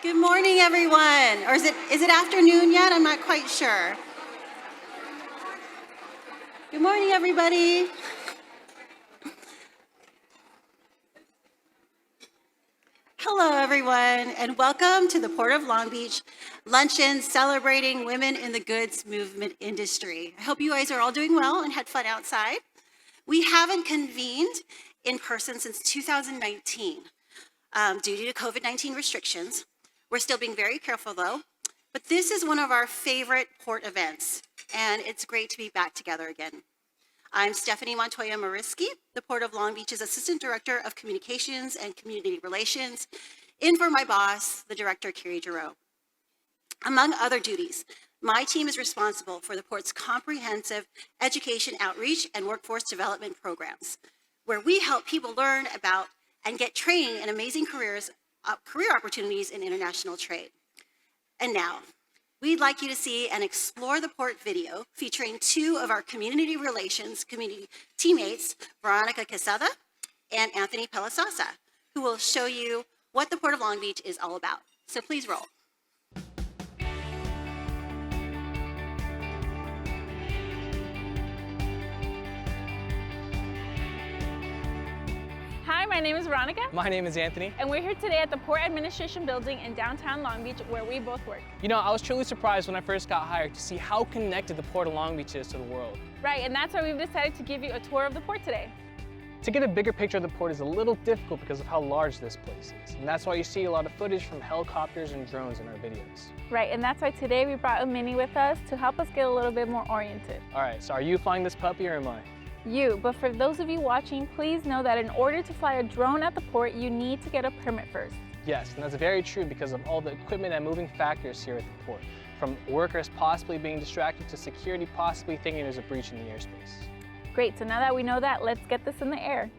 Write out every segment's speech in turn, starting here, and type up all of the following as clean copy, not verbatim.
Good morning, everyone. Or is it afternoon yet? I'm not quite sure. Good morning, everybody. Hello, everyone, and welcome to the Port of Long Beach luncheon celebrating women in the goods movement industry. I hope you guys are all doing well and had fun outside. We haven't convened in person since 2019 due to COVID-19 restrictions. We're still being very careful though, but this is one of our favorite port events, and it's great to be back together again. I'm Stephanie Montoya Mariski, the Port of Long Beach's Assistant Director of Communications and Community Relations, in for my boss, the Director, Carrie Giroux. Among other duties, my team is responsible for the Port's comprehensive education outreach and workforce development programs, where we help people learn about and get training in amazing career opportunities in international trade. And now, we'd like you to see and explore the Port video featuring two of our community relations community teammates, Veronica Quesada and Anthony Pelasasa, who will show you what the Port of Long Beach is all about. So please roll. Hi, my name is Veronica. My name is Anthony. And we're here today at the Port Administration Building in downtown Long Beach, where we both work. You know, I was truly surprised when I first got hired to see how connected the Port of Long Beach is to the world. Right, and that's why we've decided to give you a tour of the port today. To get a bigger picture of the port is a little difficult because of how large this place is. And that's why you see a lot of footage from helicopters and drones in our videos. Right, and that's why today we brought a Mini with us to help us get a little bit more oriented. All right, so are you flying this puppy or am I? You, but for those of you watching, please know that in order to fly a drone at the port, you need to get a permit first. Yes, and that's very true because of all the equipment and moving factors here at the port, from workers possibly being distracted to security possibly thinking there's a breach in the airspace. Great, so now that we know that, let's get this in the air.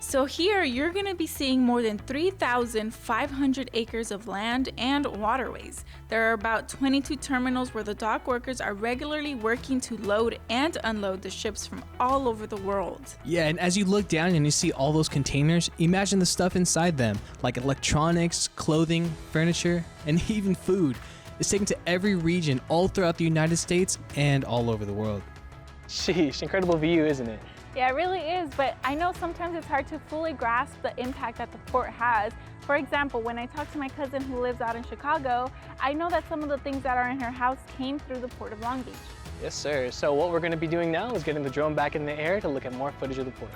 So here you're going to be seeing more than 3,500 acres of land and waterways. There are about 22 terminals where the dock workers are regularly working to load and unload the ships from all over the world. Yeah, and as you look down and you see all those containers, imagine the stuff inside them, like electronics, clothing, furniture, and even food. It's taken to every region all throughout the United States and all over the world. Sheesh, incredible view, isn't it? Yeah, it really is, but I know sometimes it's hard to fully grasp the impact that the port has. For example, when I talk to my cousin who lives out in Chicago, I know that some of the things that are in her house came through the Port of Long Beach. Yes, sir. So what we're going to be doing now is getting the drone back in the air to look at more footage of the port.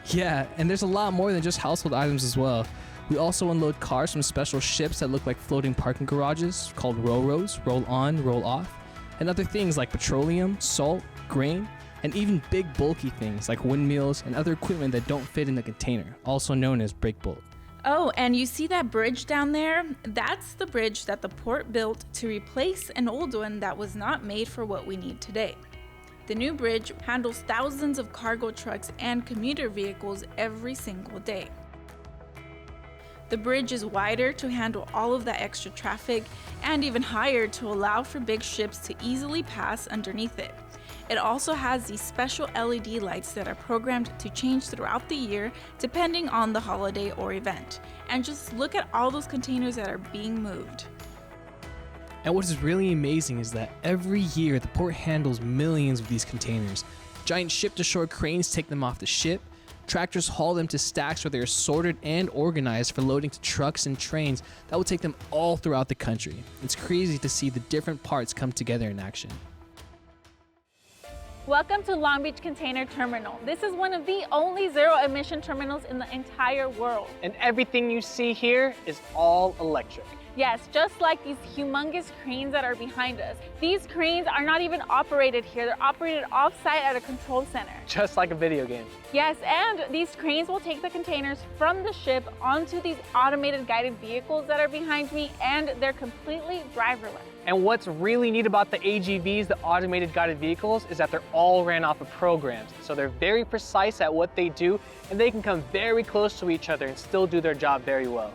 Yeah, and there's a lot more than just household items as well. We also unload cars from special ships that look like floating parking garages called ro-ros, roll on, roll off, and other things like petroleum, salt, grain, and even big bulky things like windmills and other equipment that don't fit in the container, also known as break bulk. Oh, and you see that bridge down there? That's the bridge that the port built to replace an old one that was not made for what we need today. The new bridge handles thousands of cargo trucks and commuter vehicles every single day. The bridge is wider to handle all of that extra traffic and even higher to allow for big ships to easily pass underneath it. It also has these special LED lights that are programmed to change throughout the year depending on the holiday or event. And just look at all those containers that are being moved. And what is really amazing is that every year the port handles millions of these containers. Giant ship-to-shore cranes take them off the ship. Tractors haul them to stacks where they are sorted and organized for loading to trucks and trains that will take them all throughout the country. It's crazy to see the different parts come together in action. Welcome to Long Beach Container Terminal. This is one of the only zero-emission terminals in the entire world. And everything you see here is all electric. Yes, just like these humongous cranes that are behind us. These cranes are not even operated here. They're operated off-site at a control center. Just like a video game. Yes, and these cranes will take the containers from the ship onto these automated guided vehicles that are behind me, and they're completely driverless. And what's really neat about the AGVs, the automated guided vehicles, is that they're all ran off of programs. So they're very precise at what they do, and they can come very close to each other and still do their job very well.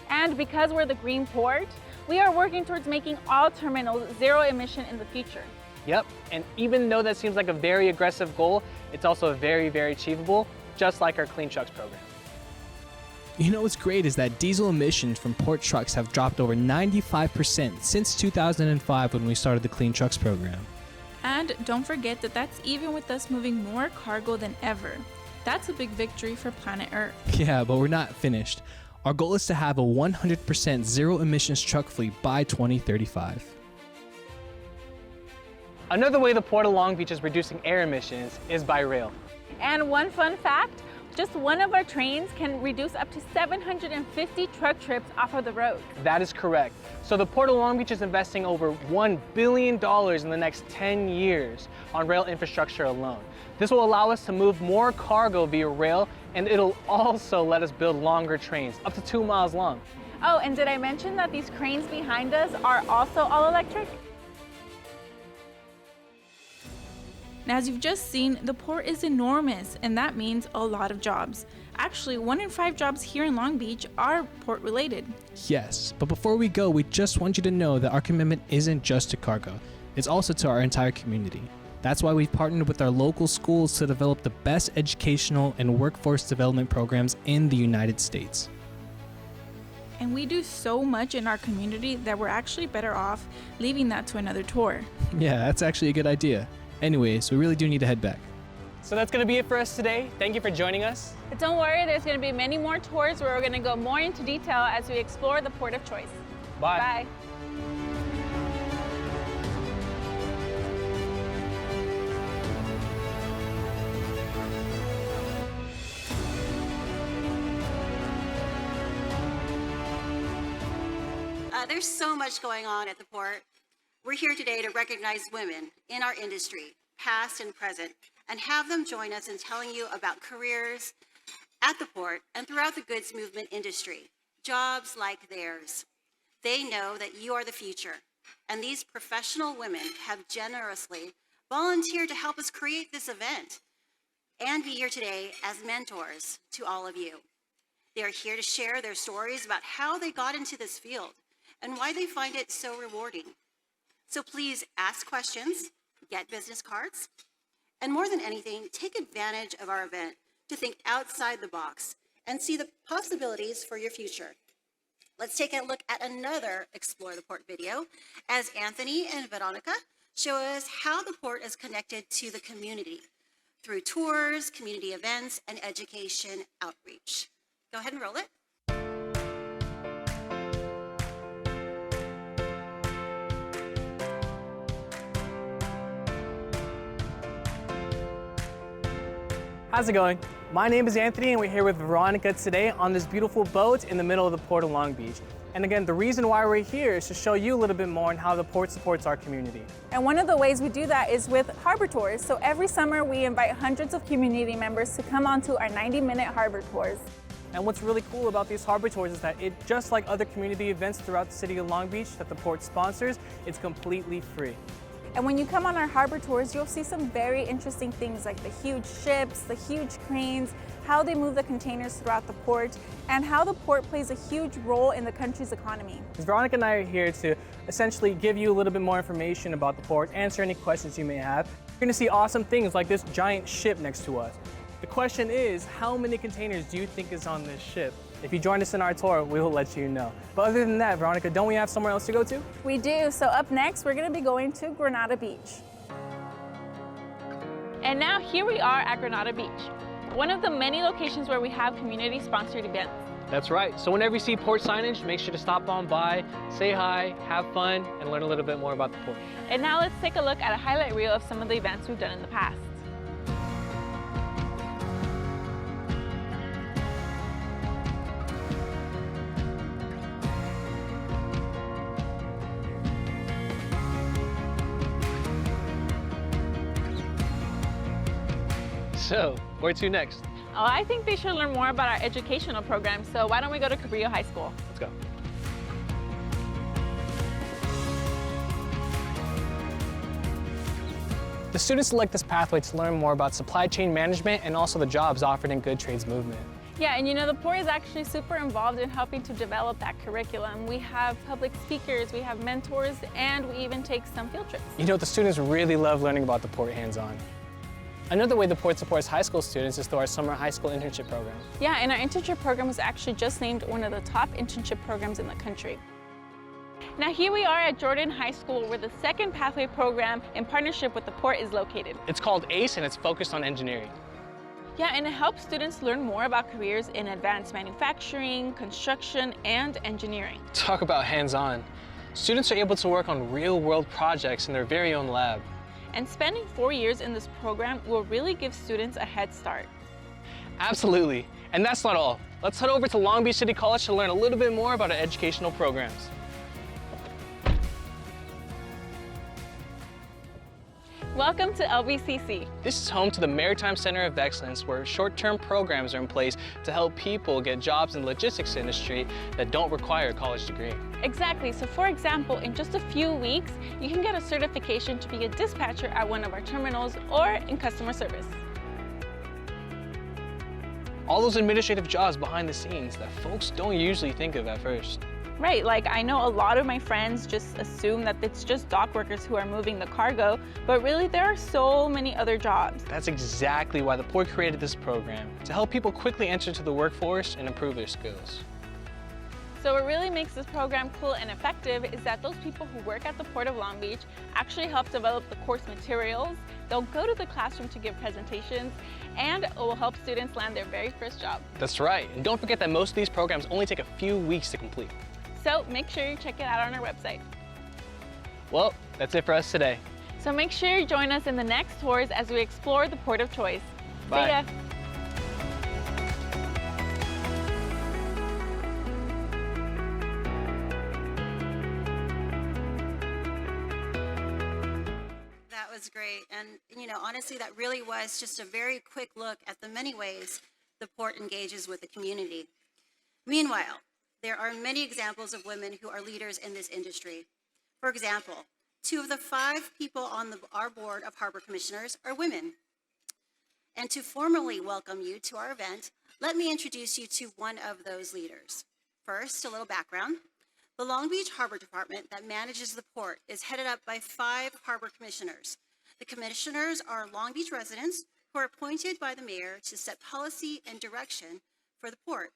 And because we're the green port, we are working towards making all terminals zero emission in the future. Yep, and even though that seems like a very aggressive goal, it's also very, very achievable, just like our Clean Trucks program. You know what's great is that diesel emissions from port trucks have dropped over 95% since 2005 when we started the Clean Trucks program. And don't forget that that's even with us moving more cargo than ever. That's a big victory for planet Earth. Yeah, but we're not finished. Our goal is to have a 100% zero emissions truck fleet by 2035. Another way the Port of Long Beach is reducing air emissions is by rail. And one fun fact, just one of our trains can reduce up to 750 truck trips off of the road. That is correct. So the Port of Long Beach is investing over $1 billion in the next 10 years on rail infrastructure alone. This will allow us to move more cargo via rail, and it'll also let us build longer trains, up to 2 miles long. Oh, and did I mention that these cranes behind us are also all electric? Now, as you've just seen, the port is enormous, and that means a lot of jobs. Actually, 1 in 5 jobs here in Long Beach are port related. Yes, but before we go, we just want you to know that our commitment isn't just to cargo, it's also to our entire community. That's why we've partnered with our local schools to develop the best educational and workforce development programs in the United States. And we do so much in our community that we're actually better off leaving that to another tour. Yeah, that's actually a good idea. Anyways, we really do need to head back. So that's going to be it for us today. Thank you for joining us. But don't worry, there's going to be many more tours where we're going to go more into detail as we explore the port of choice. Bye. Bye. There's so much going on at the port. We're here today to recognize women in our industry, past and present, and have them join us in telling you about careers at the port and throughout the goods movement industry, jobs like theirs. They know that you are the future, and these professional women have generously volunteered to help us create this event and be here today as mentors to all of you. They are here to share their stories about how they got into this field and why they find it so rewarding. So please ask questions, get business cards, and more than anything, take advantage of our event to think outside the box and see the possibilities for your future. Let's take a look at another Explore the Port video as Anthony and Veronica show us how the port is connected to the community through tours, community events, and education outreach. Go ahead and roll it. How's it going? My name is Anthony and we're here with Veronica today on this beautiful boat in the middle of the Port of Long Beach. And again, the reason why we're here is to show you a little bit more on how the port supports our community. And one of the ways we do that is with harbor tours. So every summer we invite hundreds of community members to come onto our 90-minute harbor tours. And what's really cool about these harbor tours is that just like other community events throughout the city of Long Beach that the port sponsors, it's completely free. And when you come on our harbor tours, you'll see some very interesting things like the huge ships, the huge cranes, how they move the containers throughout the port, and how the port plays a huge role in the country's economy. Veronica and I are here to essentially give you a little bit more information about the port, answer any questions you may have. You're going to see awesome things like this giant ship next to us. The question is, how many containers do you think is on this ship? If you join us in our tour, we will let you know. But other than that, Veronica, don't we have somewhere else to go to? We do. So up next, we're going to be going to Granada Beach. And now here we are at Granada Beach, one of the many locations where we have community-sponsored events. That's right. So whenever you see port signage, make sure to stop on by, say hi, have fun, and learn a little bit more about the port. And now let's take a look at a highlight reel of some of the events we've done in the past. So, where to next? Oh, I think they should learn more about our educational program, so why don't we go to Cabrillo High School? Let's go. The students select this pathway to learn more about supply chain management and also the jobs offered in good trades movement. Yeah, and you know, the port is actually super involved in helping to develop that curriculum. We have public speakers, we have mentors, and we even take some field trips. You know, the students really love learning about the port hands-on. Another way the Port supports high school students is through our summer high school internship program. Yeah, and our internship program was actually just named one of the top internship programs in the country. Now here we are at Jordan High School, where the second pathway program in partnership with the Port is located. It's called ACE and it's focused on engineering. Yeah, and it helps students learn more about careers in advanced manufacturing, construction, and engineering. Talk about hands-on. Students are able to work on real-world projects in their very own lab. And spending 4 years in this program will really give students a head start. Absolutely. And that's not all. Let's head over to Long Beach City College to learn a little bit more about our educational programs. Welcome to LBCC. This is home to the Maritime Center of Excellence, where short-term programs are in place to help people get jobs in the logistics industry that don't require a college degree. Exactly, so for example, in just a few weeks, you can get a certification to be a dispatcher at one of our terminals or in customer service. All those administrative jobs behind the scenes that folks don't usually think of at first. Right, like I know a lot of my friends just assume that it's just dock workers who are moving the cargo, but really there are so many other jobs. That's exactly why the Port created this program, to help people quickly enter to the workforce and improve their skills. So what really makes this program cool and effective is that those people who work at the Port of Long Beach actually help develop the course materials, they'll go to the classroom to give presentations, and it will help students land their very first job. That's right, and don't forget that most of these programs only take a few weeks to complete. So make sure you check it out on our website. Well, that's it for us today. So make sure you join us in the next tours as we explore the Port of Choice. Bye. See ya. That was great. And, honestly, that really was just a very quick look at the many ways the Port engages with the community. Meanwhile, there are many examples of women who are leaders in this industry. For example, 2 of the 5 people on our board of harbor commissioners are women. And to formally welcome you to our event, let me introduce you to one of those leaders. First, a little background. The Long Beach Harbor Department that manages the port is headed up by 5 harbor commissioners. The commissioners are Long Beach residents who are appointed by the mayor to set policy and direction for the port.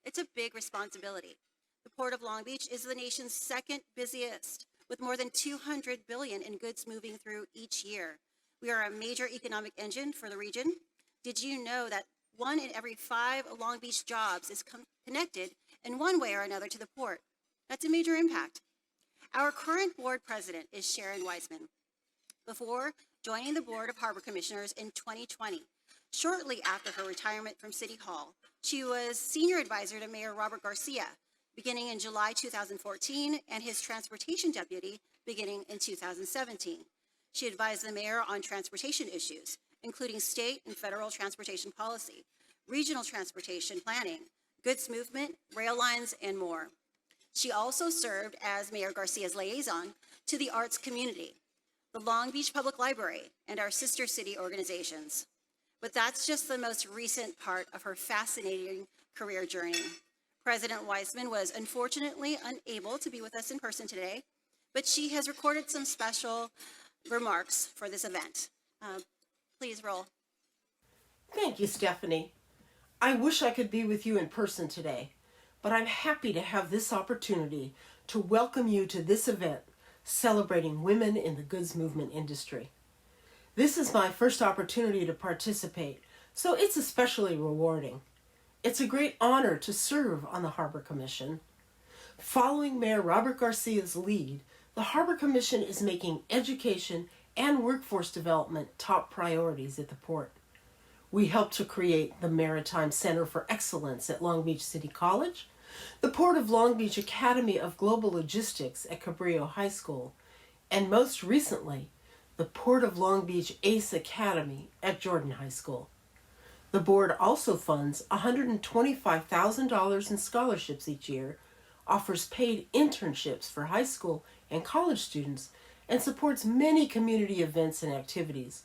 It's a big responsibility. The Port of Long Beach is the nation's 2nd busiest, with more than $200 billion in goods moving through each year. We are a major economic engine for the region. Did you know that 1 in every 5 Long Beach jobs is connected in one way or another to the port? That's a major impact. Our current board president is Sharon Weissman. Before joining the Board of Harbor Commissioners in 2020, shortly after her retirement from City Hall, she was senior advisor to Mayor Robert Garcia, beginning in July 2014, and his transportation deputy beginning in 2017. She advised the mayor on transportation issues, including state and federal transportation policy, regional transportation planning, goods movement, rail lines, and more. She also served as Mayor Garcia's liaison to the arts community, the Long Beach Public Library, and our sister city organizations. But that's just the most recent part of her fascinating career journey. President Weissman was unfortunately unable to be with us in person today, but she has recorded some special remarks for this event. Please roll. Thank you, Stephanie. I wish I could be with you in person today, but I'm happy to have this opportunity to welcome you to this event celebrating women in the goods movement industry. This is my first opportunity to participate, so it's especially rewarding. It's a great honor to serve on the Harbor Commission. Following Mayor Robert Garcia's lead, the Harbor Commission is making education and workforce development top priorities at the port. We helped to create the Maritime Center for Excellence at Long Beach City College, the Port of Long Beach Academy of Global Logistics at Cabrillo High School, and most recently, the Port of Long Beach ACE Academy at Jordan High School. The board also funds $125,000 in scholarships each year, offers paid internships for high school and college students, and supports many community events and activities.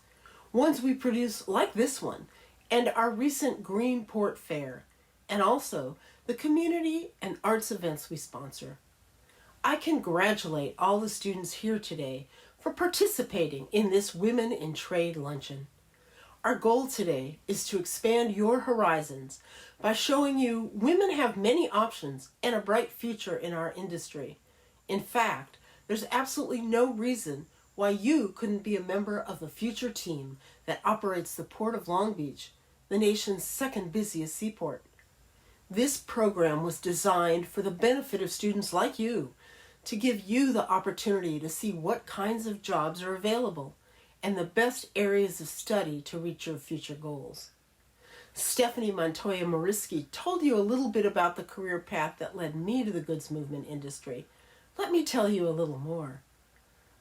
Ones we produce like this one, and our recent Green Port Fair, and also the community and arts events we sponsor. I congratulate all the students here today for participating in this Women in Trade luncheon. Our goal today is to expand your horizons by showing you women have many options and a bright future in our industry. In fact, there's absolutely no reason why you couldn't be a member of the future team that operates the Port of Long Beach, the nation's second busiest seaport. This program was designed for the benefit of students like you, to give you the opportunity to see what kinds of jobs are available and the best areas of study to reach your future goals. Stephanie Montoya Mariski told you a little bit about the career path that led me to the goods movement industry. Let me tell you a little more.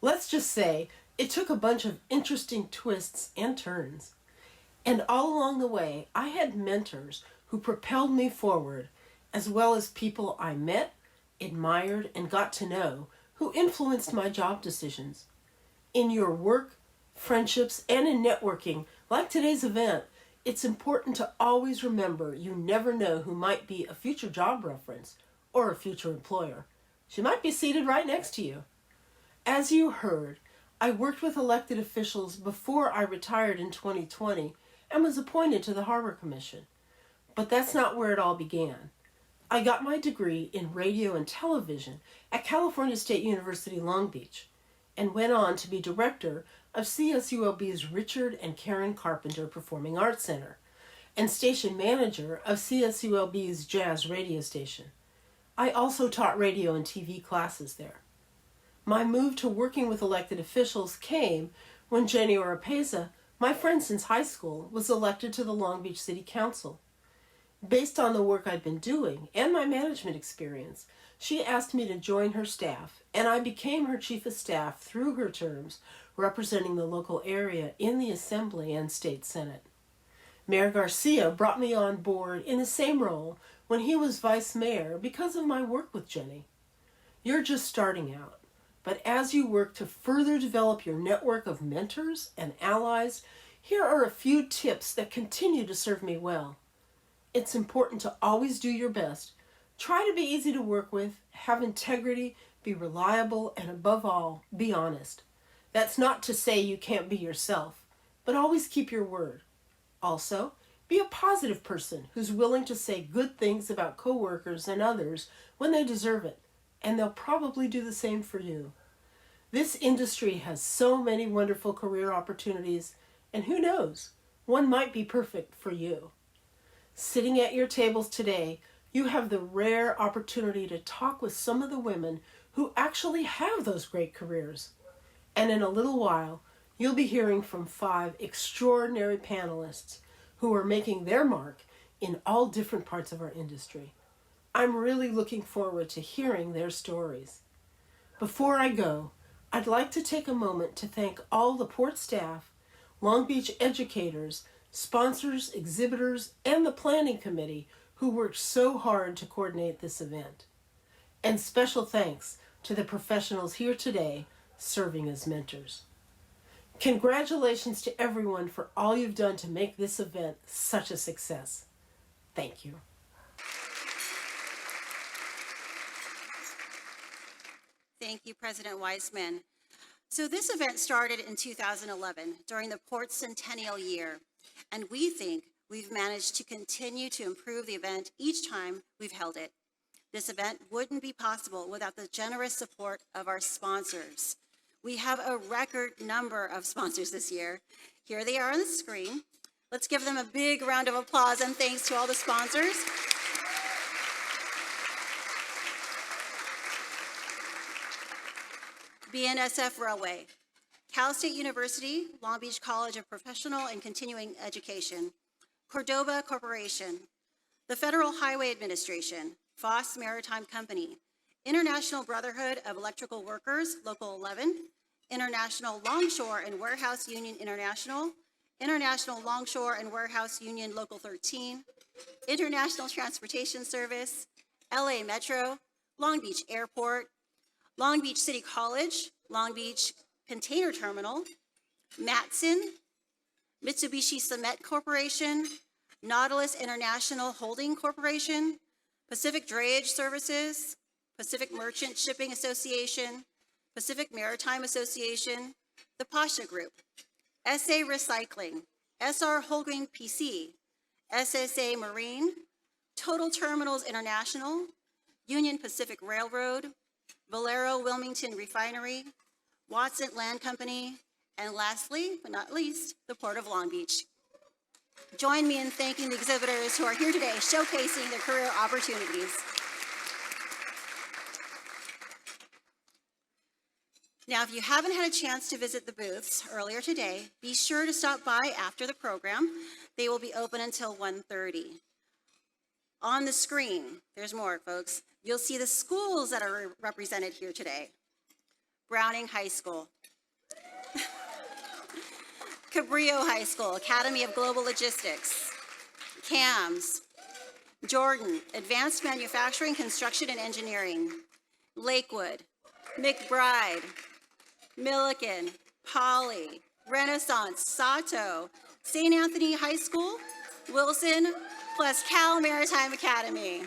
Let's just say it took a bunch of interesting twists and turns. And all along the way, I had mentors who propelled me forward, as well as people I met, admired, and got to know who influenced my job decisions. In your work, friendships, and in networking, like today's event, it's important to always remember you never know who might be a future job reference or a future employer. She might be seated right next to you. As you heard, I worked with elected officials before I retired in 2020 and was appointed to the Harbor Commission. But that's not where it all began. I got my degree in radio and television at California State University, Long Beach, and went on to be director of CSULB's Richard and Karen Carpenter Performing Arts Center and station manager of CSULB's jazz radio station. I also taught radio and TV classes there. My move to working with elected officials came when Jenny Oropeza, my friend since high school, was elected to the Long Beach City Council. Based on the work I'd been doing and my management experience, she asked me to join her staff, and I became her chief of staff through her terms, representing the local area in the Assembly and State Senate. Mayor Garcia brought me on board in the same role when he was vice mayor because of my work with Jenny. You're just starting out, but as you work to further develop your network of mentors and allies, here are a few tips that continue to serve me well. It's important to always do your best. Try to be easy to work with, have integrity, be reliable, and above all, be honest. That's not to say you can't be yourself, but always keep your word. Also, be a positive person who's willing to say good things about coworkers and others when they deserve it, and they'll probably do the same for you. This industry has so many wonderful career opportunities, and who knows, one might be perfect for you. Sitting at your tables today, you have the rare opportunity to talk with some of the women who actually have those great careers. And in a little while, you'll be hearing from 5 extraordinary panelists who are making their mark in all different parts of our industry. I'm really looking forward to hearing their stories. Before I go, I'd like to take a moment to thank all the port staff, Long Beach educators, sponsors, exhibitors, and the planning committee who worked so hard to coordinate this event. And special thanks to the professionals here today serving as mentors. Congratulations to everyone for all you've done to make this event such a success. Thank you. Thank you, President Weissman. So this event started in 2011 during the Port's centennial year, and we think we've managed to continue to improve the event each time we've held it. This event wouldn't be possible without the generous support of our sponsors. We have a record number of sponsors this year. Here they are on the screen. Let's give them a big round of applause and thanks to all the sponsors. BNSF Railway, Cal State University, Long Beach College of Professional and Continuing Education, Cordova Corporation, the Federal Highway Administration, Foss Maritime Company, International Brotherhood of Electrical Workers, Local 11, International Longshore and Warehouse Union International, International Longshore and Warehouse Union Local 13, International Transportation Service, LA Metro, Long Beach Airport, Long Beach City College, Long Beach Container Terminal, Matson, Mitsubishi Cement Corporation, Nautilus International Holding Corporation, Pacific Drayage Services, Pacific Merchant Shipping Association, Pacific Maritime Association, the Pasha Group, SA Recycling, SR Holguin PC, SSA Marine, Total Terminals International, Union Pacific Railroad, Valero Wilmington Refinery, Watson Land Company, and lastly, but not least, the Port of Long Beach. Join me in thanking the exhibitors who are here today showcasing their career opportunities. Now, if you haven't had a chance to visit the booths earlier today, be sure to stop by after the program. They will be open until 1:30. On the screen, there's more, folks. You'll see the schools that are represented here today. Browning High School, Cabrillo High School, Academy of Global Logistics, CAMS, Jordan, Advanced Manufacturing, Construction, and Engineering, Lakewood, McBride, Milliken, Poly, Renaissance, Sato, St. Anthony High School, Wilson, plus Cal Maritime Academy.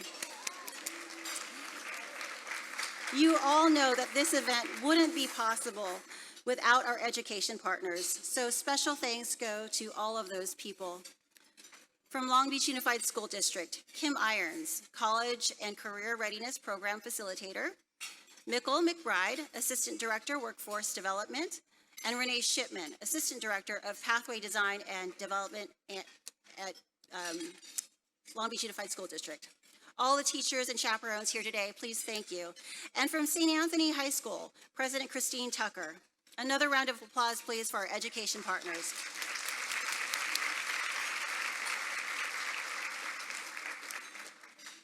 You all know that this event wouldn't be possible without our education partners, so special thanks go to all of those people. From Long Beach Unified School District, Kim Irons, College and Career Readiness Program Facilitator, Mickle McBride, Assistant Director, Workforce Development, and Renee Shipman, Assistant Director of Pathway Design and Development at Long Beach Unified School District. All the teachers and chaperones here today, please thank you. And from St. Anthony High School, President Christine Tucker. Another round of applause, please, for our education partners.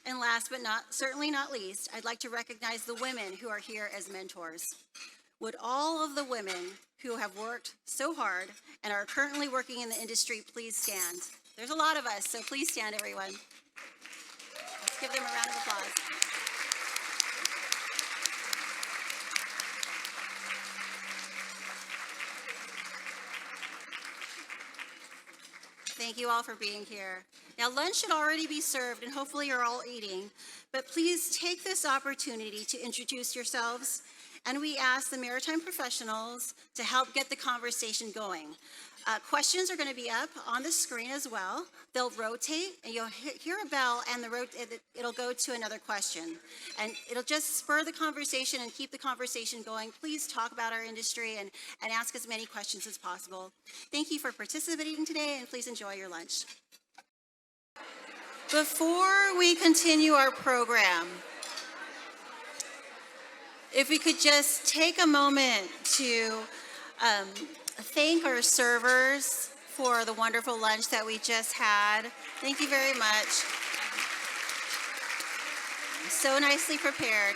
And last but certainly not least, I'd like to recognize the women who are here as mentors. Would all of the women who have worked so hard and are currently working in the industry please stand? There's a lot of us, so please stand, everyone. Let's give them a round of applause. Thank you all for being here. Now, lunch should already be served, and hopefully you're all eating, but please take this opportunity to introduce yourselves, and we ask the maritime professionals to help get the conversation going. Questions are going to be up on the screen as well. They'll rotate, and you'll hear a bell, and it'll go to another question. And it'll just spur the conversation and keep the conversation going. Please talk about our industry and ask as many questions as possible. Thank you for participating today, and please enjoy your lunch. Before we continue our program, if we could just take a moment to thank our servers for the wonderful lunch that we just had. Thank you very much. So nicely prepared.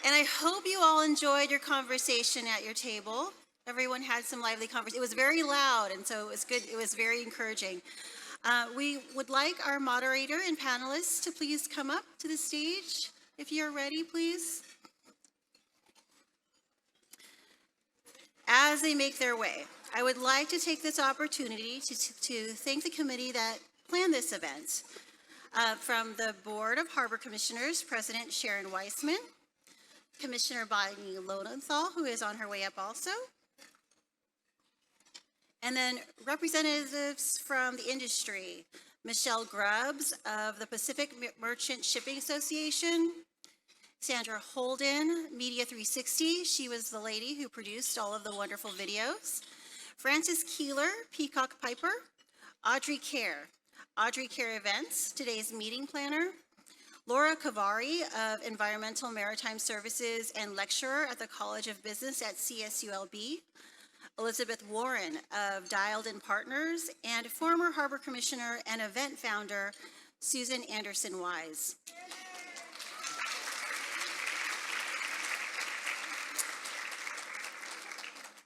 And I hope you all enjoyed your conversation at your table. Everyone had some lively conversation. It was very loud, and so it was good. It was very encouraging. We would like our moderator and panelists to please come up to the stage. If you're ready, please. As they make their way, I would like to take this opportunity to thank the committee that planned this event. From the Board of Harbor Commissioners, President Sharon Weissman, Commissioner Bonnie Lowenthal, who is on her way up also, and then representatives from the industry, Michelle Grubbs of the Pacific Merchant Shipping Association, Sandra Holden, Media 360. She was the lady who produced all of the wonderful videos. Frances Keeler, Peacock Piper. Audrey Kerr Events, today's meeting planner. Laura Kavari of Environmental Maritime Services and lecturer at the College of Business at CSULB. Elizabeth Warren of Dialed In Partners, and former Harbor Commissioner and event founder, Susan Anderson Wise.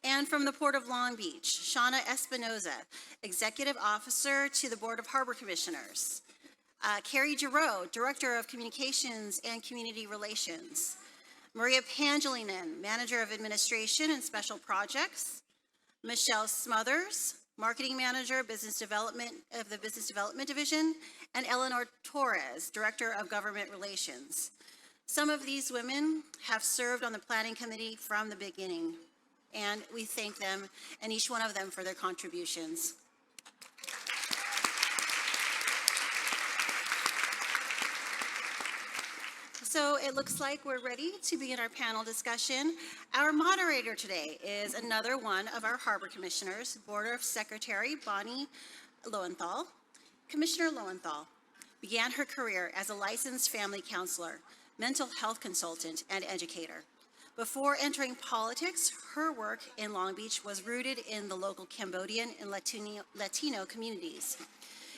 And from the Port of Long Beach, Shauna Espinoza, Executive Officer to the Board of Harbor Commissioners. Carrie Giroux, Director of Communications and Community Relations. Maria Pangilinan, Manager of Administration and Special Projects. Michelle Smothers, Marketing Manager, Business Development of the Business Development Division. And Eleanor Torres, Director of Government Relations. Some of these women have served on the Planning Committee from the beginning. and we thank them and each one of them for their contributions. So it looks like we're ready to begin our panel discussion. Our moderator today is another one of our Harbor Commissioners, Board of Secretary Bonnie Lowenthal. Commissioner Lowenthal began her career as a licensed family counselor, mental health consultant, and educator. Before entering politics, her work in Long Beach was rooted in the local Cambodian and Latino communities.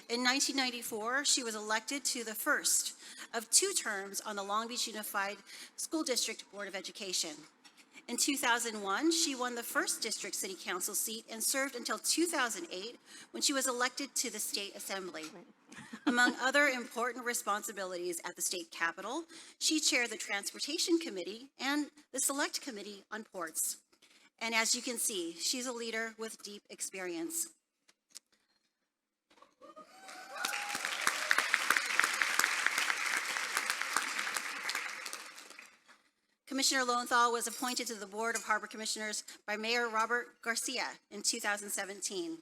In 1994, she was elected to the first of 2 terms on the Long Beach Unified School District Board of Education. In 2001, she won the first district city council seat and served until 2008 when she was elected to the state assembly. Among other important responsibilities at the state capitol, she chaired the Transportation Committee and the Select Committee on Ports. And as you can see, she's a leader with deep experience. Commissioner Lowenthal was appointed to the Board of Harbor Commissioners by Mayor Robert Garcia in 2017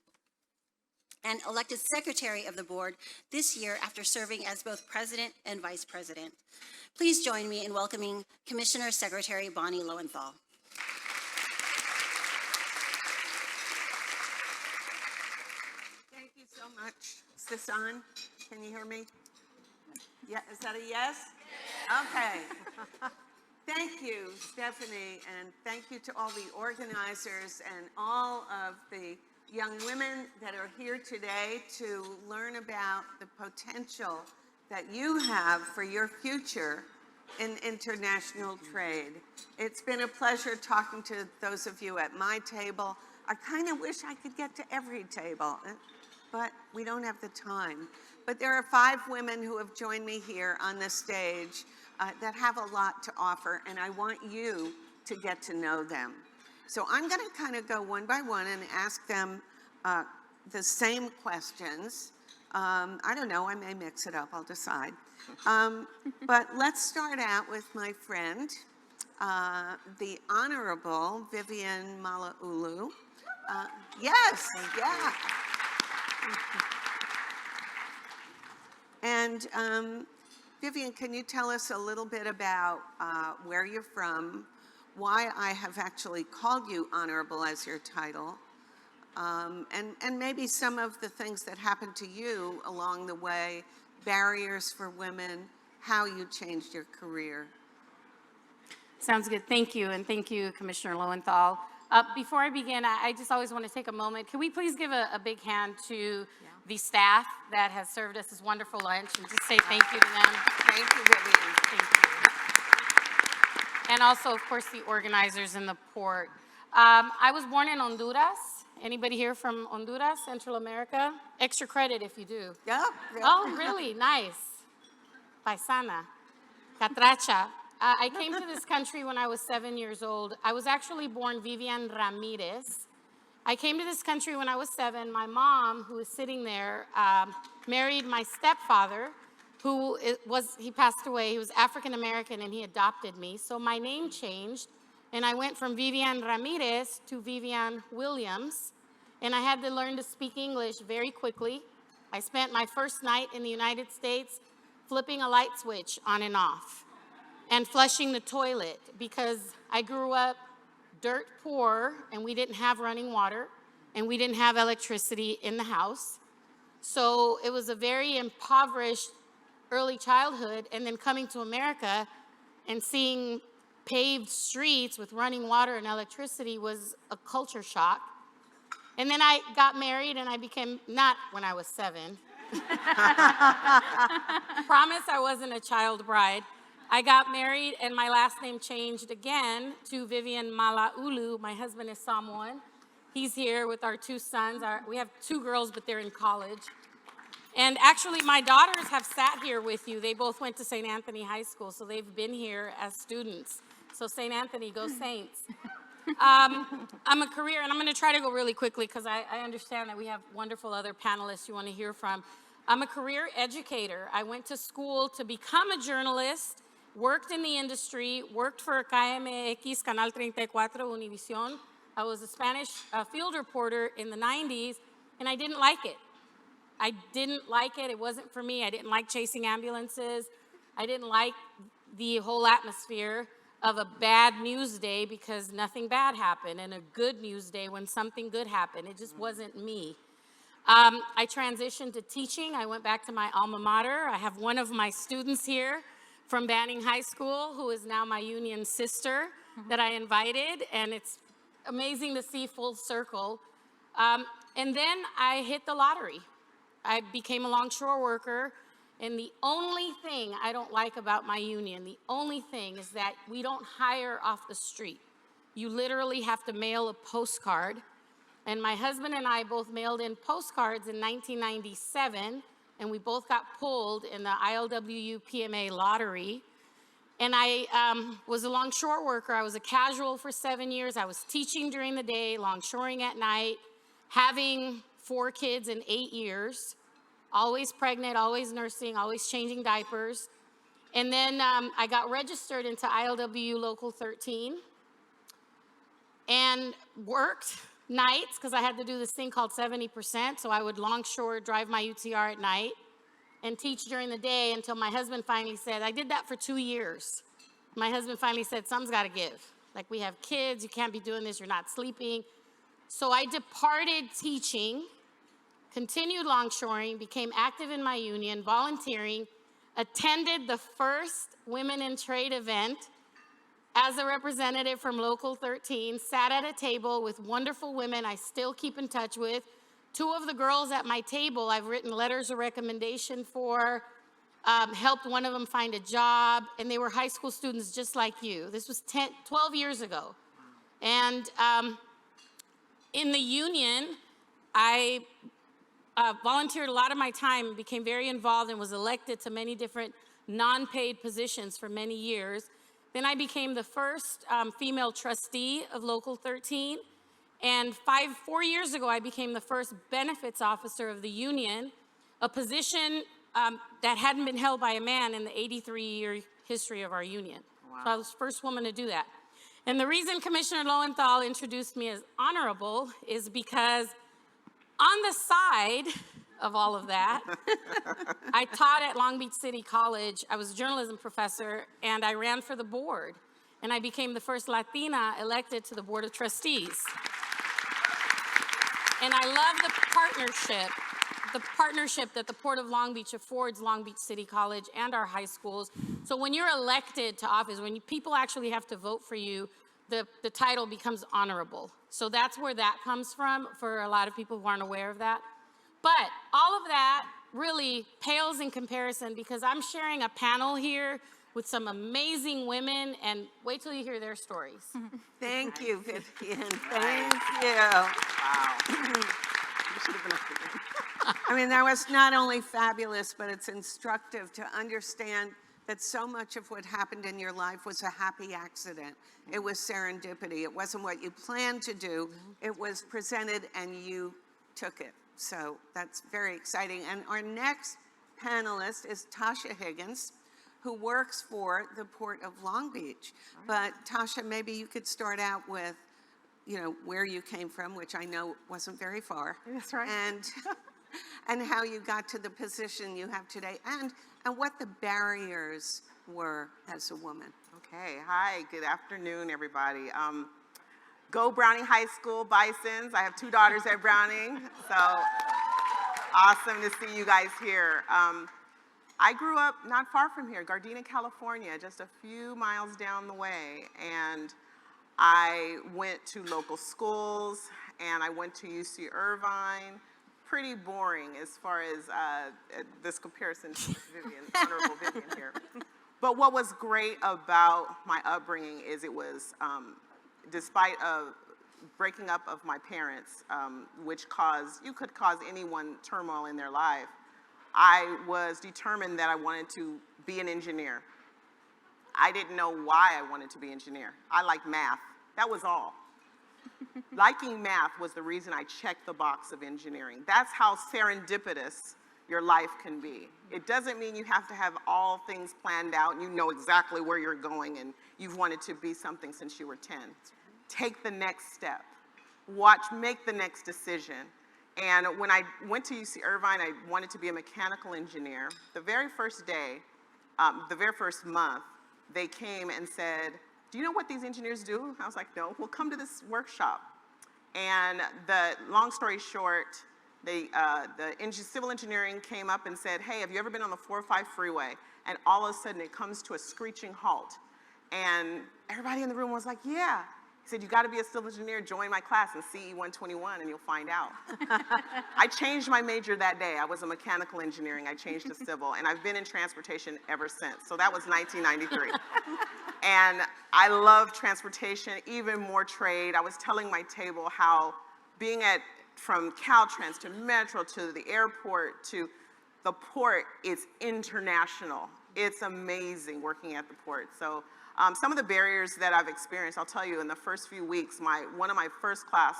and elected Secretary of the Board this year after serving as both President and Vice President. Please join me in welcoming Commissioner Secretary Bonnie Lowenthal. Thank you so much. Is this on? Can you hear me? Yeah, is that a yes? Okay. Thank you, Stephanie, and thank you to all the organizers and all of the young women that are here today to learn about the potential that you have for your future in international trade. It's been a pleasure talking to those of you at my table. I kind of wish I could get to every table, but we don't have the time. But there are 5 women who have joined me here on the stage that have a lot to offer, and I want you to get to know them. So I'm going to kind of go one by one and ask them the same questions. I don't know, I may mix it up, I'll decide. But let's start out with my friend, the Honorable Vivian Malauulu. Yes, yeah. And Vivian, can you tell us a little bit about where you're from, why I have actually called you Honorable as your title, and maybe some of the things that happened to you along the way, barriers for women, how you changed your career. Sounds good. Thank you, and thank you, Commissioner Lowenthal. Before I begin, I just always want to take a moment. Can we please give a big hand to the staff that has served us this wonderful lunch and just say thank you to them. Thank you, Vivian. Thank you. And also, of course, the organizers in the port. I was born in Honduras. Anybody here from Honduras, Central America? Extra credit if you do. Yeah. Oh, really? Nice. Paisana. Catracha. I came to this country when I was 7 years old. I was actually born Vivian Ramirez. I came to this country when I was 7. My mom, who is sitting there, married my stepfather, he passed away. He was African American and he adopted me. So my name changed and I went from Vivian Ramirez to Vivian Williams. And I had to learn to speak English very quickly. I spent my first night in the United States flipping a light switch on and off and flushing the toilet because I grew up dirt poor and we didn't have running water and we didn't have electricity in the house. So it was a very impoverished early childhood, and then coming to America and seeing paved streets with running water and electricity was a culture shock. And then I got married and I became, not when I was 7. Promise I wasn't a child bride. I got married and my last name changed again to Vivian Malauulu. My husband is Samoan. He's here with our 2 sons. We have 2 girls, but they're in college. And actually, my daughters have sat here with you. They both went to St. Anthony High School, so they've been here as students. So St. Anthony, go Saints. I'm a career, and I'm going to try to go really quickly because I understand that we have wonderful other panelists you want to hear from. I'm a career educator. I went to school to become a journalist, worked in the industry, worked for KMX, Canal 34, Univision. I was a Spanish field reporter in the 90s, and I didn't like it. I didn't like it. It wasn't for me. I didn't like chasing ambulances. I didn't like the whole atmosphere of a bad news day because nothing bad happened, and a good news day when something good happened. It just wasn't me. I transitioned to teaching. I went back to my alma mater. I have one of my students here from Banning High School who is now my union sister that I invited, and it's amazing to see full circle. And then I hit the lottery. I became a longshore worker, and the only thing I don't like about my union, the only thing is that we don't hire off the street. You literally have to mail a postcard, and my husband and I both mailed in postcards in 1997, and we both got pulled in the ILWU PMA lottery. And I was a longshore worker. I was a casual for 7 years. I was teaching during the day, longshoring at night, having 4 kids in 8 years, always pregnant, always nursing, always changing diapers. And then I got registered into ILWU Local 13 and worked nights because I had to do this thing called 70%. So I would longshore, drive my UTR at night, and teach during the day until my husband finally said, I did that for 2 years. My husband finally said, something's got to give. Like, we have kids, you can't be doing this, you're not sleeping. So I departed teaching, continued longshoring, became active in my union, volunteering, attended the first Women in Trade event as a representative from Local 13, sat at a table with wonderful women I still keep in touch with. 2 of the girls at my table I've written letters of recommendation for, helped one of them find a job, and they were high school students just like you. This was 12 years ago. And in the union, I volunteered a lot of my time and became very involved and was elected to many different non-paid positions for many years. Then I became the first female trustee of Local 13. And 4 years ago, I became the first benefits officer of the union, a position that hadn't been held by a man in the 83-year history of our union. Wow. So I was the first woman to do that. And the reason Commissioner Lowenthal introduced me as honorable is because on the side of all of that, I taught at Long Beach City College. I was a journalism professor, and I ran for the board. And I became the first Latina elected to the Board of Trustees. And I love the partnership that the Port of Long Beach affords Long Beach City College and our high schools. So when you're elected to office, when people actually have to vote for you, the title becomes honorable. So that's where that comes from for a lot of people who aren't aware of that. But all of that really pales in comparison because I'm sharing a panel here with some amazing women, and wait till you hear their stories. Thank you, Vivian. Thank you. Wow. I mean, that was not only fabulous, but it's instructive to understand that so much of what happened in your life was a happy accident. It was serendipity. It wasn't what you planned to do. It was presented and you took it. So that's very exciting. And our next panelist is Tasha Higgins, who works for the Port of Long Beach. But Tasha, maybe you could start out with, where you came from, which I know wasn't very far. That's right. And how you got to the position you have today, and what the barriers were as a woman. Okay, hi, good afternoon, everybody. Go Browning High School, Bisons. I have 2 daughters at Browning, so awesome to see you guys here. I grew up not far from here, Gardena, California, just a few miles down the way, and I went to local schools, and I went to UC Irvine. Pretty boring as far as this comparison to Vivian, Honorable Vivian here. But what was great about my upbringing is it was, despite a breaking up of my parents, which could cause anyone turmoil in their life, I was determined that I wanted to be an engineer. I didn't know why I wanted to be an engineer. I liked math. That was all. Liking math was the reason I checked the box of engineering. That's how serendipitous your life can be. It doesn't mean you have to have all things planned out and you know exactly where you're going and you've wanted to be something since you were 10. Take the next step. make the next decision. And when I went to UC Irvine, I wanted to be a mechanical engineer. The very first day, the very first month, they came and said, do you know what these engineers do? I was like, no, well, come to this workshop. And long story short, the civil engineering came up and said, hey, have you ever been on the 405 freeway? And all of a sudden it comes to a screeching halt. And everybody in the room was like, yeah. He said, you gotta be a civil engineer, join my class in CE 121 and you'll find out. I changed my major that day. I was a mechanical engineering, I changed to civil, and I've been in transportation ever since. So that was 1993. And I love transportation, even more trade. I was telling my table how being from Caltrans to Metro to the airport to the port, it's international. It's amazing working at the port. So some of the barriers that I've experienced, I'll tell you, in the first few weeks, one of my first class,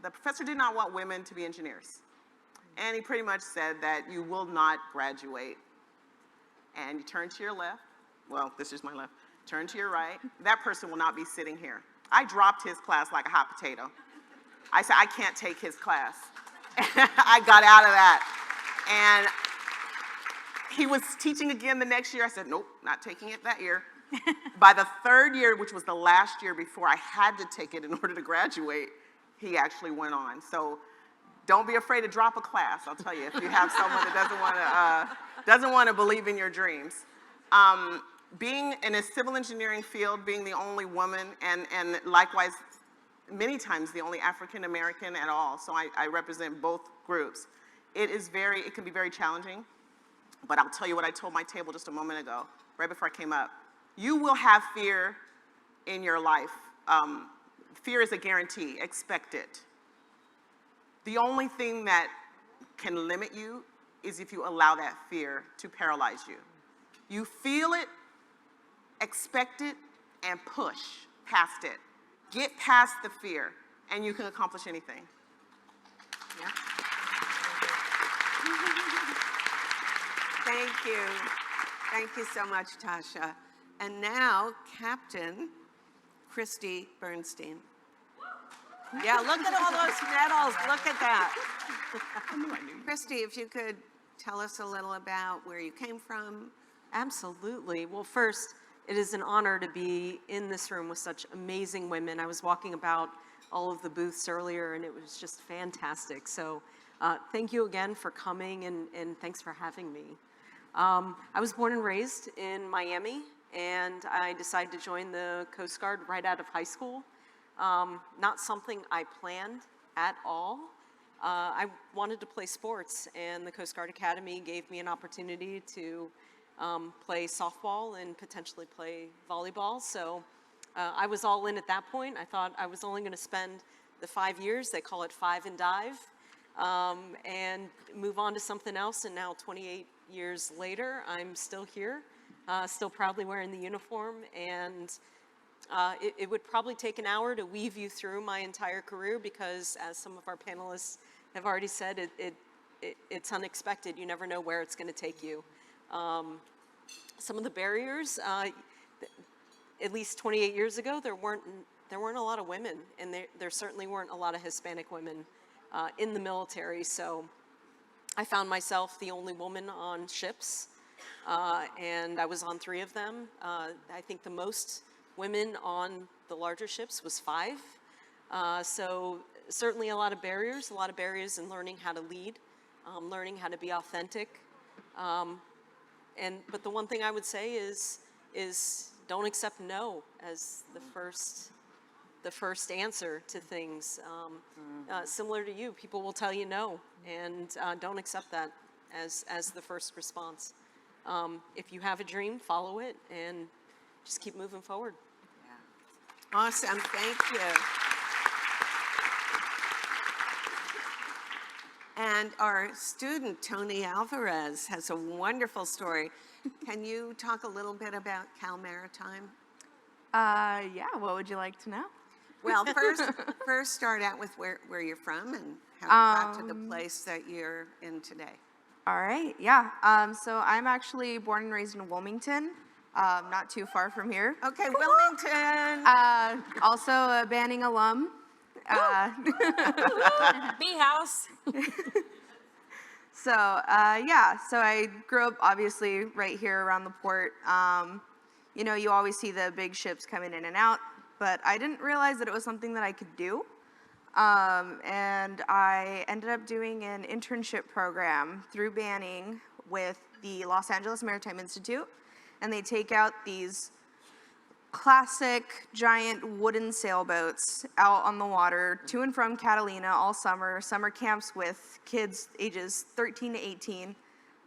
the professor did not want women to be engineers. And he pretty much said that you will not graduate. And you turn to your left, well, this is my left, turn to your right, that person will not be sitting here. I dropped his class like a hot potato. I said, I can't take his class. I got out of that. And he was teaching again the next year. I said, nope, not taking it that year. By the third year, which was the last year before I had to take it in order to graduate, he actually went on. So don't be afraid to drop a class, I'll tell you, if you have someone that doesn't want to believe in your dreams. Being in a civil engineering field, being the only woman, and likewise, many times the only African American at all, so I represent both groups. It can be very challenging. But I'll tell you what I told my table just a moment ago, right before I came up. You will have fear in your life. Fear is a guarantee, expect it. The only thing that can limit you is if you allow that fear to paralyze you. You feel it, expect it, and push past it. Get past the fear, and you can accomplish anything. Yeah. Thank you. Thank you so much, Tasha. And now, Captain Christy Bernstein. Yeah, look at all those medals. Look at that. Christy, if you could tell us a little about where you came from. Absolutely. Well, first, it is an honor to be in this room with such amazing women. I was walking about all of the booths earlier, and it was just fantastic. So thank you again for coming, and thanks for having me. I was born and raised in Miami, and I decided to join the Coast Guard right out of high school. Not something I planned at all. I wanted to play sports, and the Coast Guard Academy gave me an opportunity to play softball and potentially play volleyball. So I was all in at that point. I thought I was only going to spend the 5 years, they call it 5 and dive, and move on to something else. And now 28 years later, I'm still here, still proudly wearing the uniform. And it would probably take an hour to weave you through my entire career because, as some of our panelists have already said, it's unexpected. You never know where it's going to take you. Some of the barriers, at least 28 years ago, there weren't a lot of women, and there certainly weren't a lot of Hispanic women in the military. So I found myself the only woman on ships, and I was on 3 of them. I think the most women on the larger ships was 5. So certainly a lot of barriers in learning how to lead, learning how to be authentic. But the one thing I would say is don't accept no as the first answer to things. Similar to you, people will tell you no, and don't accept that as the first response. If you have a dream, follow it, and just keep moving forward. Yeah. Awesome, thank you. And our student, Tony Alvarez, has a wonderful story. Can you talk a little bit about Cal Maritime? Yeah, what would you like to know? Well, first start out with where you're from and how you got to the place that you're in today. All right, yeah. So I'm actually born and raised in Wilmington, not too far from here. Okay, Wilmington. Also a Banning alum. Bee house. So yeah, so I grew up obviously right here around the port. You know, you always see the big ships coming in and out, but I didn't realize that it was something that I could do. And I ended up doing an internship program through Banning with the Los Angeles Maritime Institute, and they take out these classic giant wooden sailboats out on the water to and from Catalina all summer camps with kids ages 13 to 18,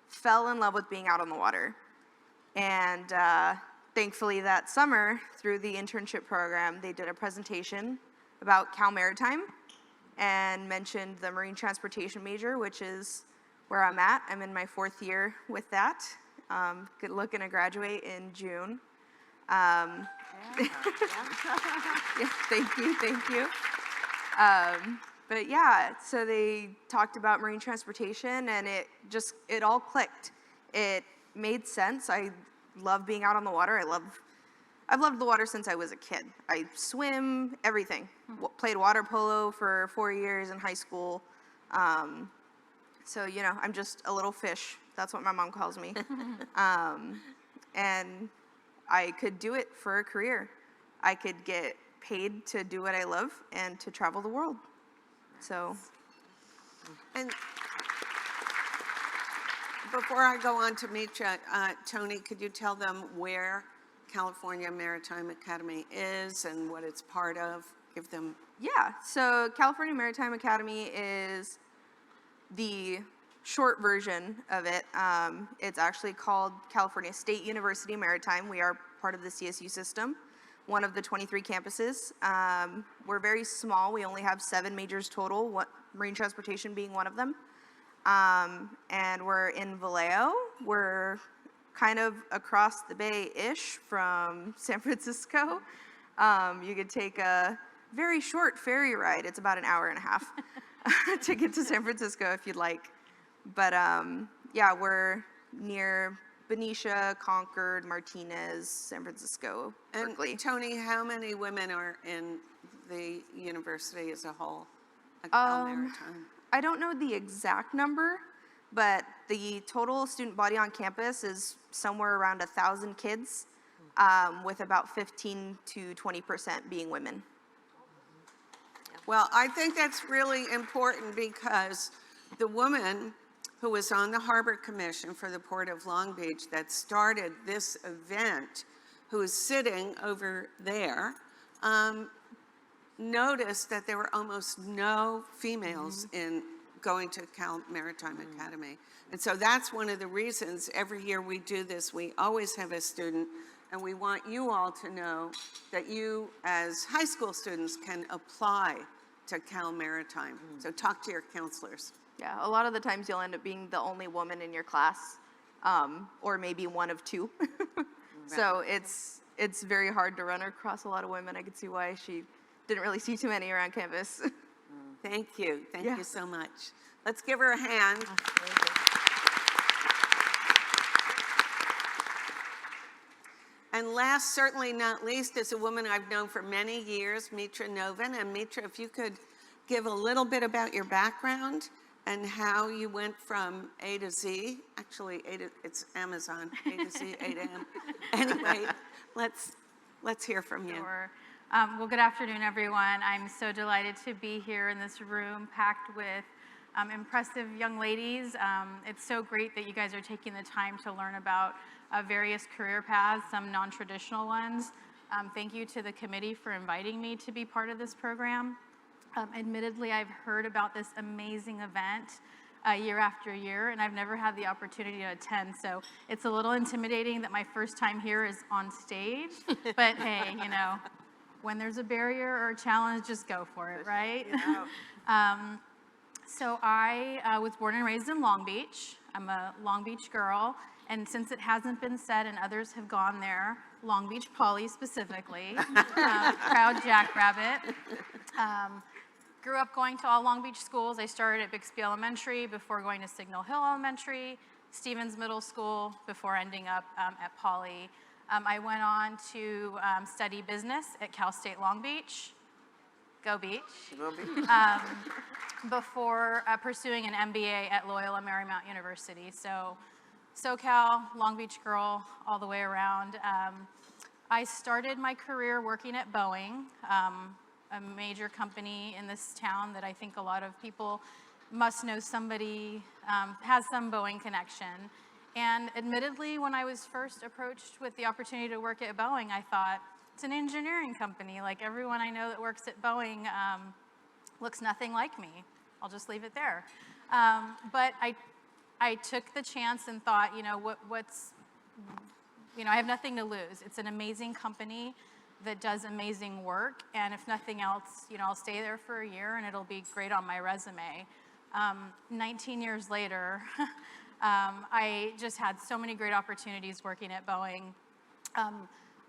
fell in love with being out on the water. And thankfully that summer, through the internship program, they did a presentation about Cal Maritime and mentioned the marine transportation major, which is where I'm at. I'm in my 4th year with that. Looking to graduate in June. Yeah, thank you. But yeah, so they talked about marine transportation, and it all clicked. It made sense. I love being out on the water. I've loved the water since I was a kid. I swim, everything. Played water polo for 4 years in high school. So, you know, I'm just a little fish. That's what my mom calls me. And I could do it for a career. I could get paid to do what I love and to travel the world. So. And before I go on to Mitra, Tony, could you tell them where California Maritime Academy is and what it's part of? Give them. Yeah, so California Maritime Academy is the short version of it. It's actually called California State University Maritime. We are part of the CSU system, one of the 23 campuses. We're very small. We only have 7 majors total, marine transportation being one of them. And we're in Vallejo. We're kind of across the bay-ish from San Francisco. You could take a very short ferry ride. It's about an hour and a half to get to San Francisco if you'd like. But yeah, we're near Benicia, Concord, Martinez, San Francisco, Berkeley. And Tony, how many women are in the university as a whole at Cal Maritime? I don't know the exact number, but the total student body on campus is somewhere around 1,000 kids, with about 15 to 20% being women. Well, I think that's really important because the woman who was on the Harbor Commission for the Port of Long Beach that started this event, who is sitting over there, noticed that there were almost no females in going to Cal Maritime Academy. And so that's one of the reasons every year we do this, we always have a student, and we want you all to know that you as high school students can apply to Cal Maritime. So talk to your counselors. Yeah, a lot of the times you'll end up being the only woman in your class, or maybe one of 2. So it's very hard to run across a lot of women. I could see why she didn't really see too many around campus. Thank you. Thank you so much. Let's give her a hand. And last, certainly not least, is a woman I've known for many years, Mitra Novin. And Mitra, if you could give a little bit about your background and how you went from A to Z. Actually, it's Amazon, A to Z, A to M. Anyway, let's hear from you. Sure. Well, good afternoon, everyone. I'm so delighted to be here in this room packed with impressive young ladies. It's so great that you guys are taking the time to learn about various career paths, some non-traditional ones. Thank you to the committee for inviting me to be part of this program. Admittedly, I've heard about this amazing event year after year, and I've never had the opportunity to attend, so it's a little intimidating that my first time here is on stage, but hey, you know, when there's a barrier or a challenge, just go for it, right? So I was born and raised in Long Beach. I'm a Long Beach girl, and since it hasn't been said and others have gone there, Long Beach Poly specifically, proud jackrabbit. Grew up going to all Long Beach schools. I started at Bixby Elementary before going to Signal Hill Elementary, Stevens Middle School before ending up at Poly. I went on to study business at Cal State Long Beach. Go Beach, Go Beach. before pursuing an MBA at Loyola Marymount University. So SoCal, Long Beach girl, all the way around. I started my career working at Boeing, a major company in this town that I think a lot of people must know somebody, has some Boeing connection. And admittedly, when I was first approached with the opportunity to work at Boeing, I thought, it's an engineering company. Like everyone I know that works at Boeing looks nothing like me. I'll just leave it there. But I took the chance and thought, you know, I have nothing to lose. It's an amazing company that does amazing work. And if nothing else, you know, I'll stay there for a year and it'll be great on my resume. 19 years later, I just had so many great opportunities working at Boeing.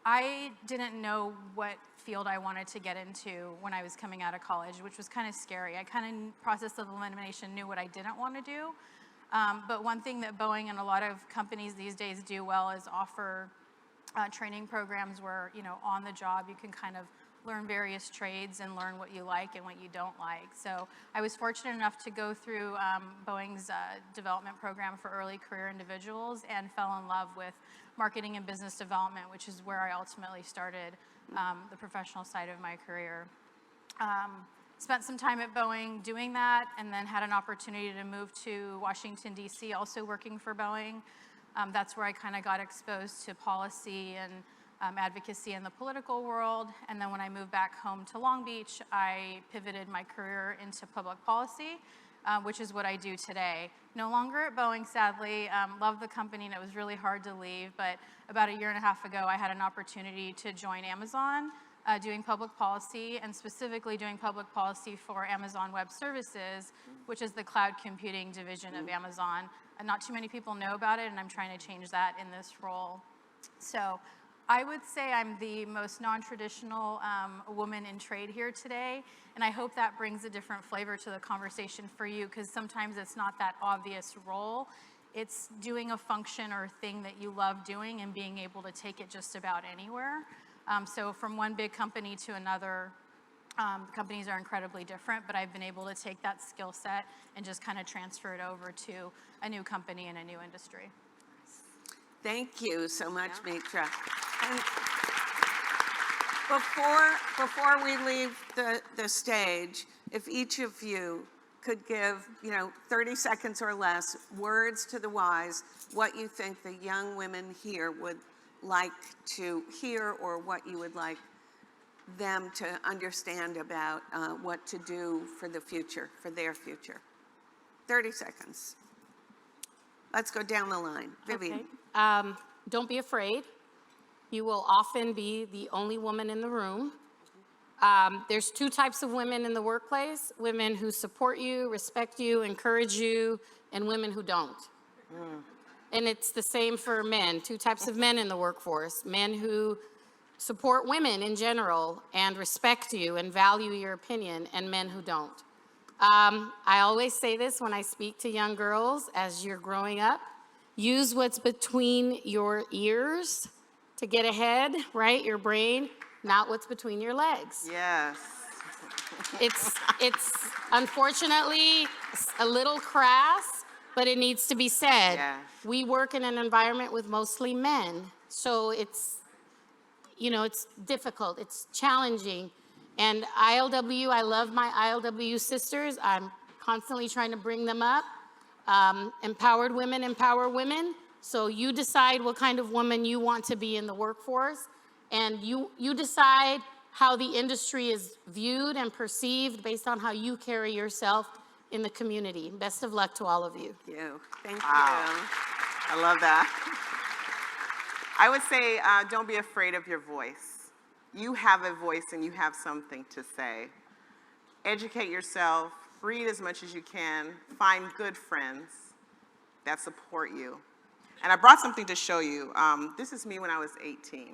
I didn't know what field I wanted to get into when I was coming out of college, which was kind of scary. I kind of, process of elimination, knew what I didn't want to do. But one thing that Boeing and a lot of companies these days do well is offer training programs where, you know, on the job you can kind of learn various trades and learn what you like and what you don't like. So I was fortunate enough to go through Boeing's development program for early career individuals and fell in love with marketing and business development, which is where I ultimately started the professional side of my career. Spent some time at Boeing doing that and then had an opportunity to move to Washington, D.C., also working for Boeing. That's where I kind of got exposed to policy and advocacy in the political world. And then when I moved back home to Long Beach, I pivoted my career into public policy, which is what I do today. No longer at Boeing, sadly. Love the company and it was really hard to leave. But about a year and a half ago, I had an opportunity to join Amazon, doing public policy, and specifically doing public policy for Amazon Web Services, which is the cloud computing division of Amazon. And not too many people know about it, and I'm trying to change that in this role. So I would say I'm the most non-traditional woman in trade here today, and I hope that brings a different flavor to the conversation for you, because sometimes it's not that obvious role. It's doing a function or thing that you love doing and being able to take it just about anywhere. So from one big company to another, companies are incredibly different, but I've been able to take that skill set and just kind of transfer it over to a new company in a new industry. Thank you so much, Mitra. And before we leave the stage, if each of you could give, 30 seconds or less, words to the wise, what you think the young women here would like to hear or what you would like them to understand about what to do for the future, for their future. 30 seconds. Let's go down the line. Vivian. Okay. Don't be afraid. You will often be the only woman in the room. There's two types of women in the workplace: women who support you, respect you, encourage you, and women who don't. And it's the same for men, two types of men in the workforce: men who support women in general and respect you and value your opinion, and men who don't. I always say this when I speak to young girls as you're growing up: use what's between your ears to get ahead, right? Your brain, not what's between your legs. Yes. It's unfortunately a little crass, but it needs to be said. Yeah. We work in an environment with mostly men, so it's difficult, it's challenging. And ILW, I love my ILW sisters. I'm constantly trying to bring them up. Empowered women empower women. So you decide what kind of woman you want to be in the workforce, and you decide how the industry is viewed and perceived based on how you carry yourself in the community. Best of luck to all of you. Thank you. Thank you. I love that. I would say don't be afraid of your voice. You have a voice and you have something to say. Educate yourself, read as much as you can, find good friends that support you. And I brought something to show you. This is me when I was 18,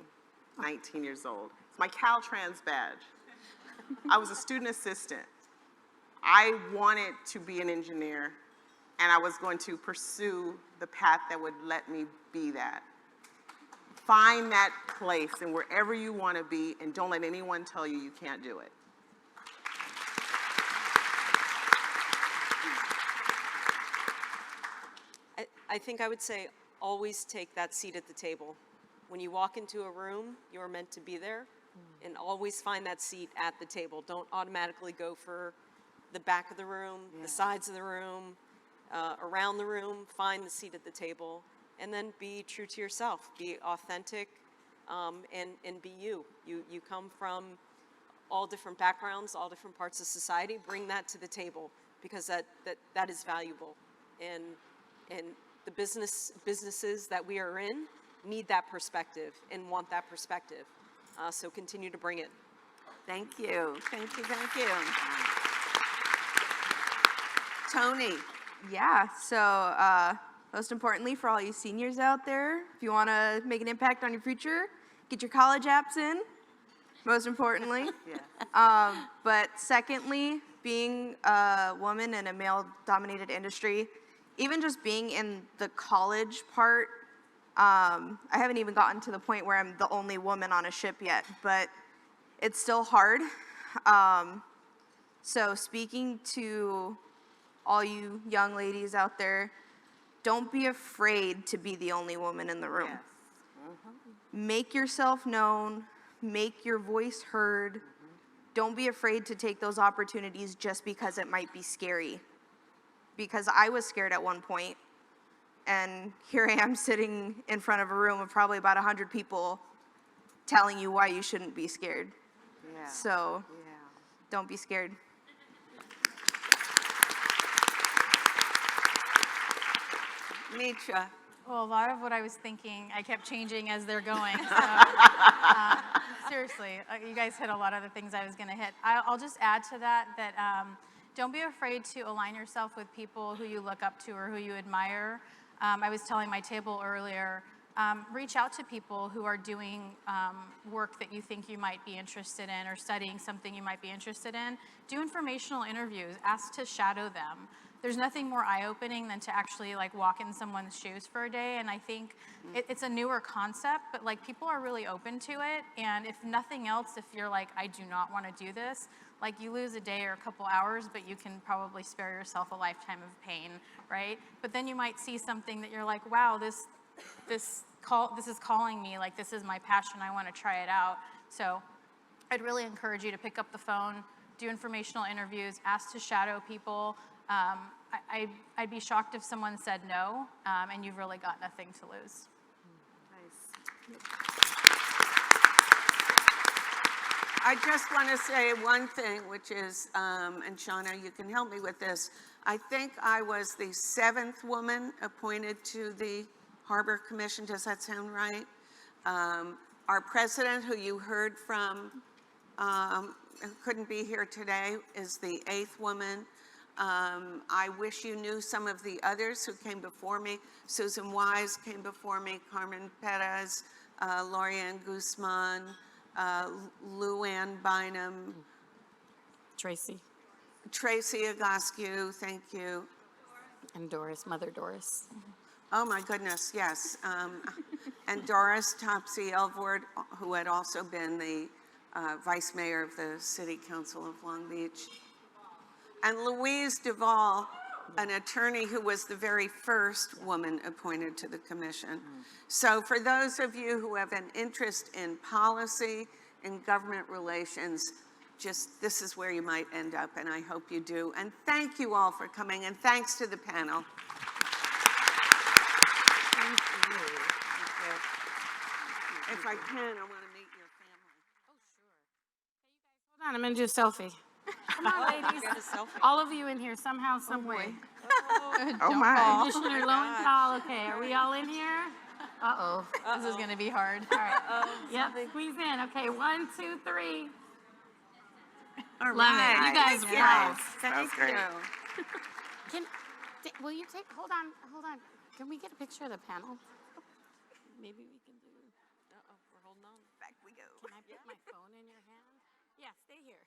19 years old. It's my Caltrans badge. I was a student assistant. I wanted to be an engineer, and I was going to pursue the path that would let me be that. Find that place and wherever you want to be, and don't let anyone tell you you can't do it. I think I would say always take that seat at the table. When you walk into a room, you're meant to be there, and always find that seat at the table. Don't automatically go for the back of the room, the sides of the room, around the room. Find the seat at the table, and then be true to yourself. Be authentic, and be you. You come from all different backgrounds, all different parts of society. Bring that to the table, because that is valuable, and the businesses that we are in need that perspective and want that perspective. So continue to bring it. Thank you, thank you, thank you. Tony. Yeah, so most importantly for all you seniors out there, if you want to make an impact on your future, get your college apps in, most importantly. But secondly, being a woman in a male-dominated industry, even just being in the college part, I haven't even gotten to the point where I'm the only woman on a ship yet, but it's still hard. So speaking to all you young ladies out there, don't be afraid to be the only woman in the room. Make yourself known, make your voice heard. Don't be afraid to take those opportunities just because it might be scary. Because I was scared at one point, and here I am sitting in front of a room of probably about 100 people telling you why you shouldn't be scared. So don't be scared. Mitra. Well, a lot of what I was thinking, I kept changing as they're going. So, seriously, you guys hit a lot of the things I was going to hit. I'll just add to that don't be afraid to align yourself with people who you look up to or who you admire. I was telling my table earlier, reach out to people who are doing work that you think you might be interested in, or studying something you might be interested in. Do informational interviews. Ask to shadow them. There's nothing more eye-opening than to actually like walk in someone's shoes for a day, and I think it's a newer concept, but like people are really open to it, and if nothing else, if you're like, I do not want to do this, like you lose a day or a couple hours, but you can probably spare yourself a lifetime of pain, right? But then you might see something that you're like, wow, this is calling me, like this is my passion, I want to try it out. So I'd really encourage you to pick up the phone, do informational interviews, ask to shadow people. I'd be shocked if someone said no, and you've really got nothing to lose. I just want to say one thing, which is, and Shauna, you can help me with this. I think I was the 7th woman appointed to the Harbor Commission. Does that sound right? Our president, who you heard from, couldn't be here today, is the 8th woman. I wish you knew some of the others who came before me. Susan Wise came before me, Carmen Perez, Lorianne Guzman, Luann Bynum. Tracy. Tracy Agascu, thank you. And Doris, Mother Doris. Oh my goodness, yes. And Doris Topsy-Elvord, who had also been the vice mayor of the City Council of Long Beach. And Louise Duvall, an attorney who was the very first woman appointed to the commission. So for those of you who have an interest in policy and government relations, this is where you might end up, and I hope you do. And thank you all for coming, and thanks to the panel. Thank you. If I can, I want to meet your family. Oh, sure. Hold on, I'm going to do a selfie. Come on, ladies. All of you in here somehow, some way. Oh my. Commissioner Lowenthal, okay, are we all in here? Uh-oh. This is going to be hard. All right. Yep, squeeze in. Okay, 1, 2, 3. All Love it. right. You guys rock. Thank you. Will you take, hold on. Can we get a picture of the panel? Maybe we can do. We're holding on. Back we go. Can I put my phone in your hand? Yeah, stay here.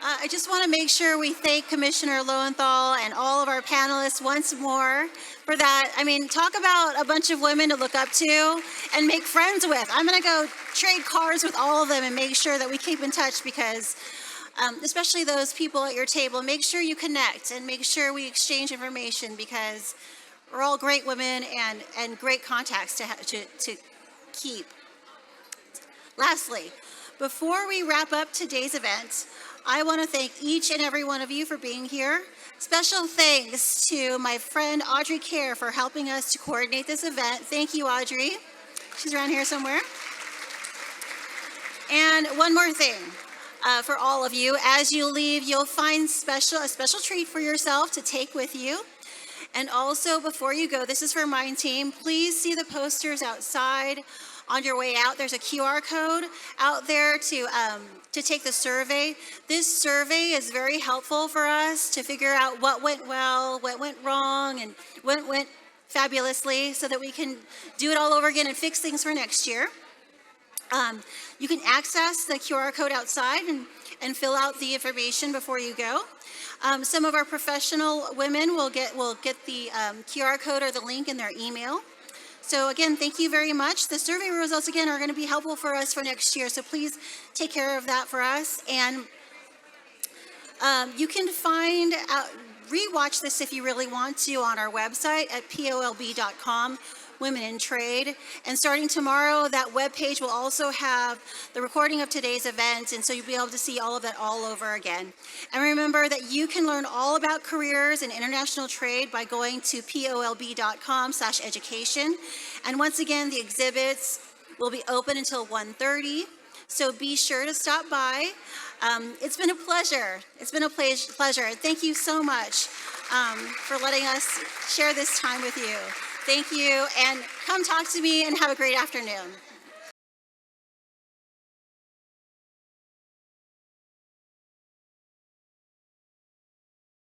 I just want to make sure we thank Commissioner Lowenthal and all of our panelists once more for that. I mean, talk about a bunch of women to look up to and make friends with. I'm going to go trade cards with all of them and make sure that we keep in touch because especially those people at your table, make sure you connect and make sure we exchange information because we're all great women and great contacts to keep. Lastly, before we wrap up today's event, I want to thank each and every one of you for being here. Special thanks to my friend Audrey Kerr for helping us to coordinate this event. Thank you, Audrey. She's around here somewhere. And one more thing. For all of you, as you leave, you'll find a special treat for yourself to take with you. And also, before you go, this is for my team, please see the posters outside on your way out. There's a QR code out there to take the survey. This survey is very helpful for us to figure out what went well, what went wrong, and what went fabulously so that we can do it all over again and fix things for next year. You can access the QR code outside and fill out the information before you go. Some of our professional women will get the QR code or the link in their email. So again, thank you very much. The survey results again are going to be helpful for us for next year. So please take care of that for us. And you can rewatch this if you really want to on our website at polb.com. Women in Trade. And starting tomorrow, that webpage will also have the recording of today's event, and so you'll be able to see all of that all over again. And remember that you can learn all about careers in international trade by going to polb.com/education. And once again, the exhibits will be open until 1:30, so be sure to stop by. It's been a pleasure. It's been a pleasure. Thank you so much for letting us share this time with you. Thank you, and come talk to me and have a great afternoon.